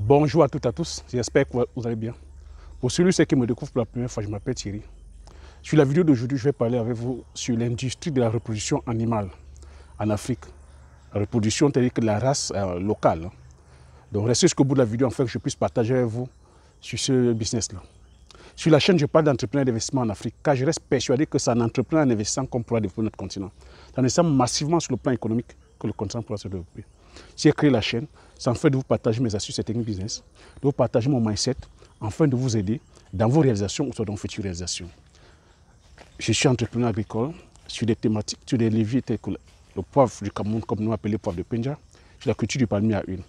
Bonjour à toutes et à tous, j'espère que vous allez bien. Pour celui qui me découvre pour la première fois, je m'appelle Thierry. Sur la vidéo d'aujourd'hui, je vais parler avec vous sur l'industrie de la reproduction animale en Afrique. La reproduction telle que la race locale. Donc restez jusqu'au bout de la vidéo afin que je puisse partager avec vous sur ce business-là. Sur la chaîne, je parle d'entrepreneuriat d'investissement en Afrique, car je reste persuadé que c'est en entreprenant en investissant qu'on pourra développer notre continent. C'est en investissant massivement sur le plan économique que le continent pourra se développer. Si j'ai créé la chaîne, c'est en fait de vous partager mes astuces et techniques business, de vous partager mon mindset, afin de vous aider dans vos réalisations ou dans vos futures réalisations. Je suis entrepreneur agricole sur des thématiques, sur des leviers tels que le poivre du Cameroun, comme nous appelons le poivre de Penja, sur la culture du palmier à huile.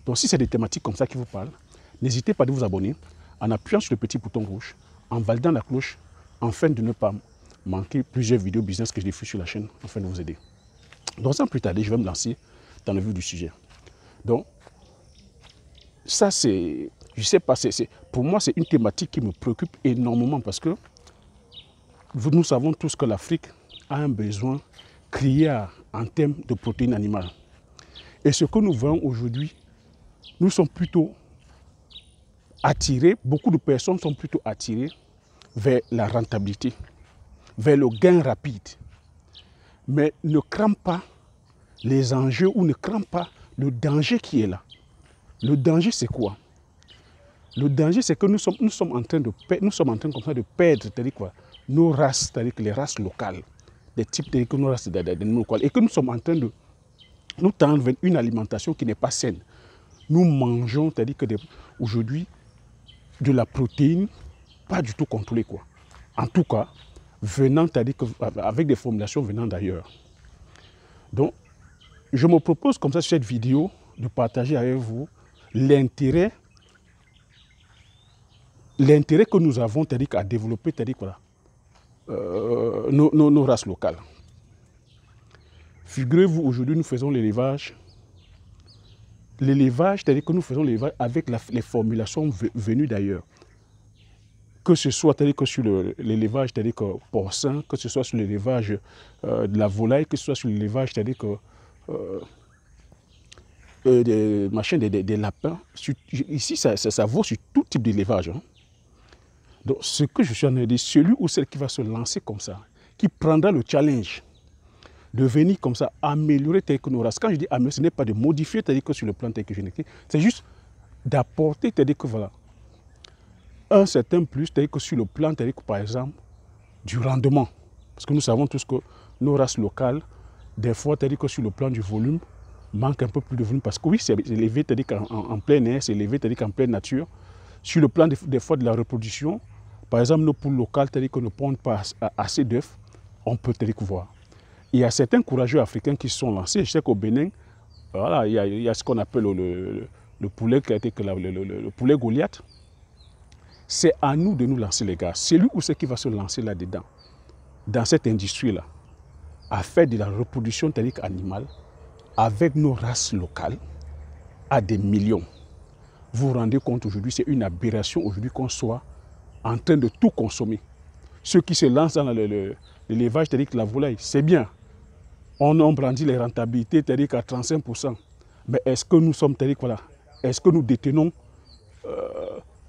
Donc si c'est des thématiques comme ça qui vous parlent, n'hésitez pas à vous abonner en appuyant sur le petit bouton rouge, en validant la cloche, afin de ne pas manquer plusieurs vidéos business que je diffuse sur la chaîne, afin de vous aider. Donc sans plus tarder, je vais me lancer dans le vif du sujet. Donc, ça c'est, je sais pas, pour moi c'est une thématique qui me préoccupe énormément parce que nous savons tous que l'Afrique a un besoin criard en termes de protéines animales. Et ce que nous voyons aujourd'hui, nous sommes plutôt attirés, beaucoup de personnes sont plutôt attirées vers la rentabilité, vers le gain rapide, mais ne craignent pas les enjeux ou ne craignent pas le danger qui est là. Le danger, c'est quoi? Le danger, c'est que nous sommes en train comme ça de perdre, c'est-à-dire quoi, nos races, c'est-à-dire que les races locales, des types, c'est-à-dire que nos races d'animaux locaux, et que nous sommes en train de nous tendre vers une alimentation qui n'est pas saine. Nous mangeons, c'est-à-dire que aujourd'hui, de la protéine, pas du tout contrôlée, quoi. En tout cas, venant, c'est-à-dire avec des formulations venant d'ailleurs. Donc, je me propose comme ça sur cette vidéo de partager avec vous l'intérêt que nous avons, c'est-à-dire à développer, c'est-à-dire voilà, nos races locales. Figurez-vous, aujourd'hui, nous faisons l'élevage. L'élevage, c'est-à-dire que nous faisons l'élevage avec les formulations venues d'ailleurs. Que ce soit, c'est-à-dire que sur l'élevage, c'est-à-dire que porcin, que ce soit sur l'élevage de la volaille, que ce soit sur l'élevage, c'est-à-dire que des lapins. Ici, ça vaut sur tout type d'élevage. Hein. Donc, ce que je suis en train de dire, celui ou celle qui va se lancer comme ça, qui prendra le challenge de venir comme ça améliorer tel que nos races. Quand je dis améliorer, ce n'est pas de modifier, c'est-à-dire que sur le plan tel que génétique, c'est juste d'apporter, c'est-à-dire que voilà, un certain plus, c'est-à-dire que sur le plan, c'est-à-dire que par exemple, du rendement. Parce que nous savons tous que nos races locales, des fois, c'est-à-dire que sur le plan du volume, manque un peu plus de volume parce que oui, c'est élevé, c'est-à-dire qu'en plein air, c'est élevé, c'est-à-dire qu'en pleine nature. Sur le plan des fois de la reproduction, par exemple, nos poules locales, c'est-à-dire que ne pondent pas assez d'œufs, on peut c'est-à-dire voir. Il y a certains courageux africains qui se sont lancés. Je sais qu'au Bénin, voilà, il y a ce qu'on appelle le poulet qui a été le poulet Goliath. C'est à nous de nous lancer, les gars. C'est lui ou c'est qui va se lancer là-dedans, dans cette industrie-là, à faire de la reproduction c'est-à-dire animale avec nos races locales à des millions. Vous vous rendez compte aujourd'hui, c'est une aberration aujourd'hui qu'on soit en train de tout consommer. Ceux qui se lancent dans l'élevage, c'est-à-dire que la volaille, c'est bien. On brandit les rentabilités, c'est-à-dire qu'à 35%. Mais est-ce que nous sommes, c'est-à-dire voilà, est-ce que nous détenons,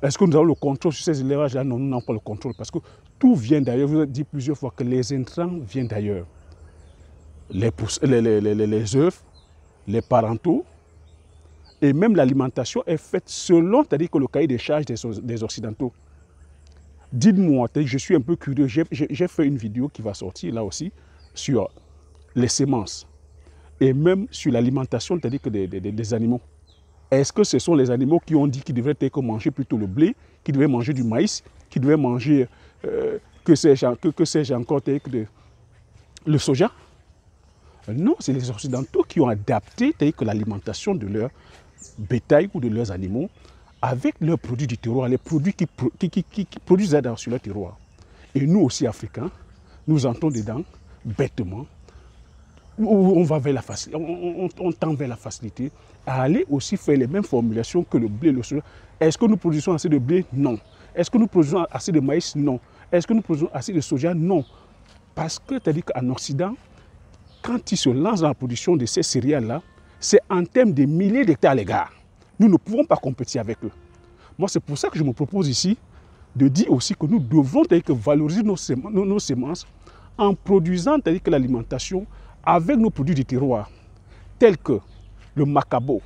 est-ce que nous avons le contrôle sur ces élevages-là? Non, nous n'avons pas le contrôle parce que tout vient d'ailleurs. Je vous ai dit plusieurs fois que les intrants viennent d'ailleurs. Les œufs, les parentaux, et même l'alimentation est faite selon, c'est-à-dire que le cahier des charges des Occidentaux. Dites-moi, je suis un peu curieux, j'ai fait une vidéo qui va sortir là aussi sur les semences et même sur l'alimentation, c'est-à-dire que des animaux. Est-ce que ce sont les animaux qui ont dit qu'ils devraient manger plutôt le blé, qu'ils devaient manger du maïs, qu'ils devaient manger, que sais-je encore, le soja? Non, c'est les Occidentaux qui ont adapté l'alimentation de leur bétail ou de leurs animaux avec leurs produits du terroir, les produits qui produisent sur leur terroir. Et nous aussi, Africains, nous entrons dedans bêtement, on va vers la facilité, on tend vers la facilité, à aller aussi faire les mêmes formulations que le blé, le soja. Est-ce que nous produisons assez de blé? Non. Est-ce que nous produisons assez de maïs? Non. Est-ce que nous produisons assez de soja? Non. Parce que, c'est-à-dire qu'en Occident, quand ils se lancent dans la production de ces céréales-là, c'est en termes de milliers d'hectares, les gars. Nous ne pouvons pas compétir avec eux. Moi, c'est pour ça que je me propose ici de dire aussi que nous devons valoriser nos semences en produisant l'alimentation avec nos produits du terroir, tels que le macabo,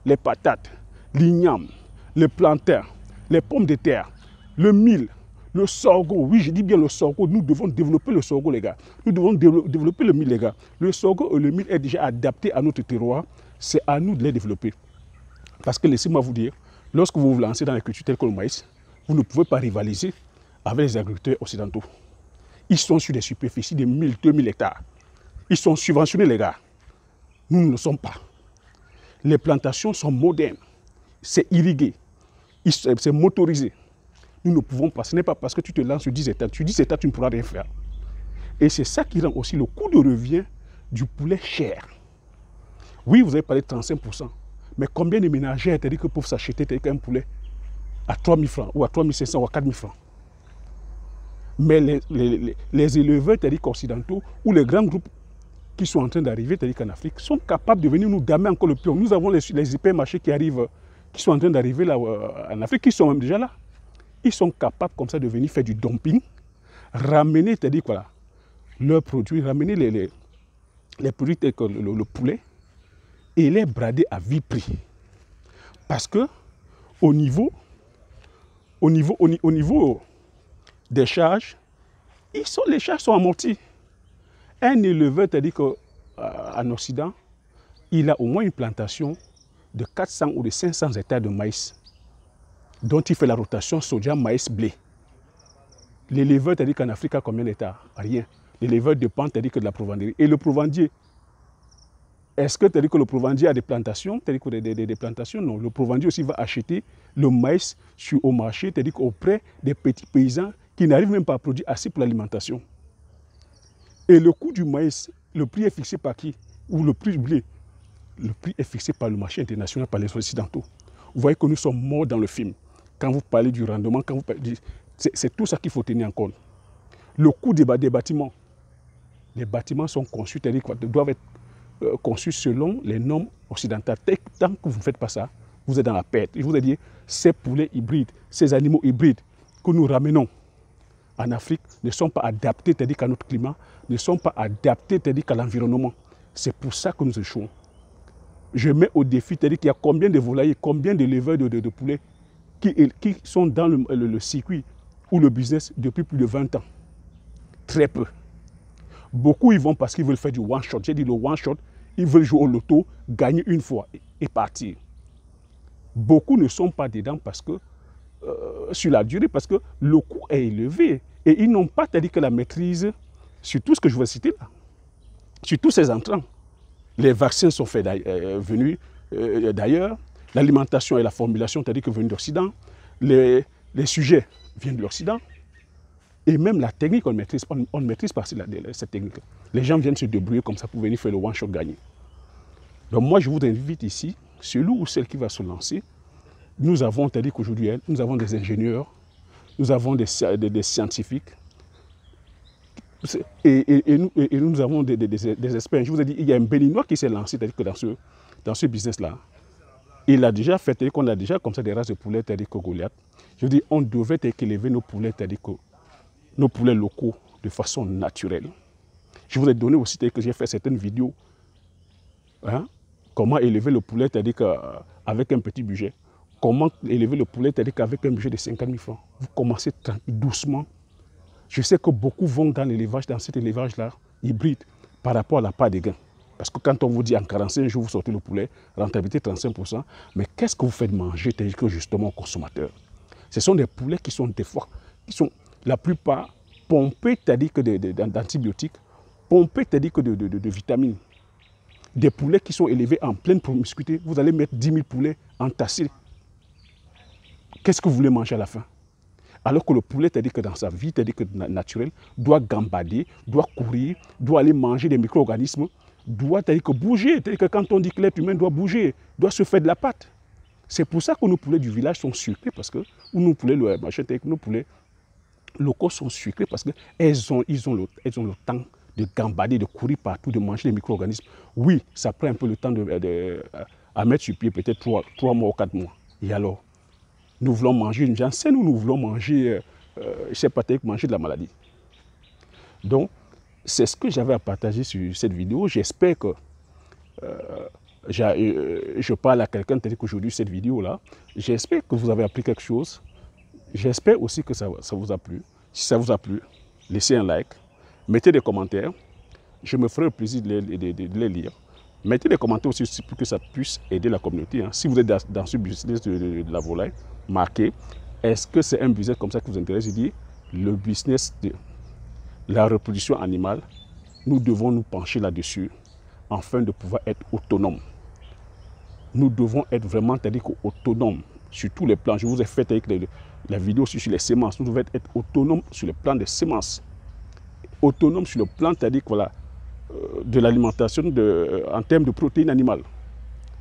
les patates, l'igname, les plantains, les pommes de terre, le mil, le sorgho. Oui, je dis bien le sorgho. Nous devons développer le sorgho, les gars. Nous devons développer le mil, les gars. Le sorgho et le mil est déjà adapté à notre terroir. C'est à nous de les développer. Parce que laissez-moi vous dire, lorsque vous vous lancez dans les cultures telles que le maïs, vous ne pouvez pas rivaliser avec les agriculteurs occidentaux. Ils sont sur des superficies de 1000, 2000 hectares. Ils sont subventionnés, les gars. Nous ne le sommes pas. Les plantations sont modernes. C'est irrigué. C'est motorisé. Nous ne pouvons pas. Ce n'est pas parce que tu te lances sur 10 hectares. Tu 10 hectares, tu ne pourras rien faire. Et c'est ça qui rend aussi le coût de revient du poulet cher. Oui, vous avez parlé de 35%. Mais combien de ménagères peuvent s'acheter un poulet à 3 000 francs ou à 3 500 ou à 4 000 francs? Mais les éleveurs occidentaux ou les grands groupes qui sont en train d'arriver en Afrique sont capables de venir nous damer encore le pion. Nous avons les hypermarchés qui arrivent, qui sont en train d'arriver là en Afrique, qui sont même déjà là. Ils sont capables comme ça de venir faire du dumping, ramener leurs produits, ramener les produits tels que le poulet et les brader à vil prix. Parce que au niveau des charges, les charges sont amorties. Un éleveur, en Occident, il a au moins une plantation de 400 ou de 500 hectares de maïs, dont il fait la rotation soja, maïs, blé. L'éleveur, qu'en Afrique, a combien d'hectares? Rien. L'éleveur dépend de la provanderie. Et le provandier, est-ce que le provandier a des plantations? Des plantations? Non. Le provandier aussi va acheter le maïs au marché, auprès des petits paysans qui n'arrivent même pas à produire assez pour l'alimentation. Et le coût du maïs, le prix est fixé par qui? Ou le prix du blé? Le prix est fixé par le marché international, par les Occidentaux. Vous voyez que nous sommes morts dans le film. Quand vous parlez du rendement, c'est tout ça qu'il faut tenir en compte. Le coût des bâtiments. Les bâtiments sont conçus, doivent être conçus selon les normes occidentales. Tant que vous ne faites pas ça, vous êtes dans la perte. Je vous ai dit, ces poulets hybrides, ces animaux hybrides que nous ramenons en Afrique ne sont pas adaptés à notre climat, ne sont pas adaptés à l'environnement. C'est pour ça que nous échouons. Je mets au défi, qu'il y a combien de volailles, combien d'éleveurs de poulets qui sont dans le circuit ou le business depuis plus de 20 ans. Très peu. Beaucoup y vont parce qu'ils veulent faire du one-shot. J'ai dit le one-shot, ils veulent jouer au loto, gagner une fois et partir. Beaucoup ne sont pas dedans parce que, sur la durée, parce que le coût est élevé. Et ils n'ont pas que la maîtrise sur tout ce que je vais citer là. Sur tous ces entrants. Les vaccins sont faits venus d'ailleurs. L'alimentation et la formulation, que venus d'Occident. Les sujets viennent de l'Occident. Et même la technique, on ne maîtrise pas cette technique. Les gens viennent se débrouiller comme ça pour venir faire le one-shot gagner. Donc moi, je vous invite ici, celui ou celle qui va se lancer, nous avons, qu'aujourd'hui, nous avons des ingénieurs, nous avons des scientifiques, et nous avons des experts. Je vous ai dit, il y a un Béninois qui s'est lancé dans ce business-là. Il a déjà fait, qu'on a déjà comme ça des races de poulets, que Goliath. Je veux dire, on devait élever nos poulets, nos poulets locaux de façon naturelle. Je vous ai donné aussi que j'ai fait certaines vidéos. Comment élever le poulet, avec un petit budget. Comment élever le poulet, avec un budget de 50 000 francs. Vous commencez doucement. Je sais que beaucoup vont dans cet élevage-là, hybride, par rapport à la part des gains. Parce que quand on vous dit en 45 jours, vous sortez le poulet, rentabilité 35%, mais qu'est-ce que vous faites manger, justement, aux consommateurs? Ce sont des poulets qui sont des fois, la plupart pompés, d'antibiotiques, pompés, de vitamines. Des poulets qui sont élevés en pleine promiscuité, vous allez mettre 10 000 poulets entassés. Qu'est-ce que vous voulez manger à la fin? Alors que le poulet, dans sa vie naturelle, doit gambader, doit courir, doit aller manger des micro-organismes, doit bouger. Que quand on dit que l'être humain doit bouger, doit se faire de la pâte. C'est pour ça que nos poulets du village sont sucrés, parce que nos poulets locaux sont sucrés, parce qu'ils ont le temps de gambader, de courir partout, de manger des micro-organismes. Oui, ça prend un peu le temps à mettre sur pied peut-être 3 mois ou 4 mois. Et alors, nous voulons manger une viande saine ou nous voulons manger, je ne sais pas, manger de la maladie. Donc, c'est ce que j'avais à partager sur cette vidéo. J'espère que je parle à quelqu'un tel qu'aujourd'hui cette vidéo-là. J'espère que vous avez appris quelque chose. J'espère aussi que ça vous a plu. Si ça vous a plu, laissez un like, mettez des commentaires. Je me ferai le plaisir de les lire. Mettez des commentaires aussi pour que ça puisse aider la communauté. Hein. Si vous êtes dans ce business de la volaille, marquez. Est-ce que c'est un business comme ça qui vous intéresse? Je dis, le business de la reproduction animale, nous devons nous pencher là-dessus afin de pouvoir être autonomes. Nous devons être vraiment, c'est-à-dire autonomes sur tous les plans. Je vous ai fait avec la vidéo sur les semences. Nous devons être autonomes sur le plan des semences. Autonomes sur le plan, c'est-à-dire voilà, de l'alimentation en termes de protéines animales.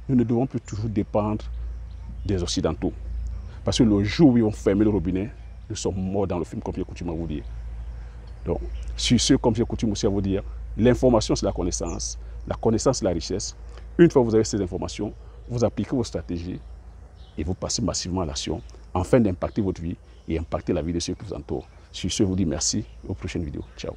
Nous ne devons plus toujours dépendre des Occidentaux. Parce que le jour où ils ont fermé le robinet, nous sommes morts dans le film, comme j'ai coutume à vous dire. Donc, sur ce, comme j'ai coutume aussi à vous dire, l'information c'est la connaissance c'est la richesse. Une fois que vous avez ces informations, vous appliquez vos stratégies et vous passez massivement à l'action afin d'impacter votre vie et impacter la vie de ceux qui vous entourent. Sur ce, je vous dis merci et aux prochaines vidéos. Ciao.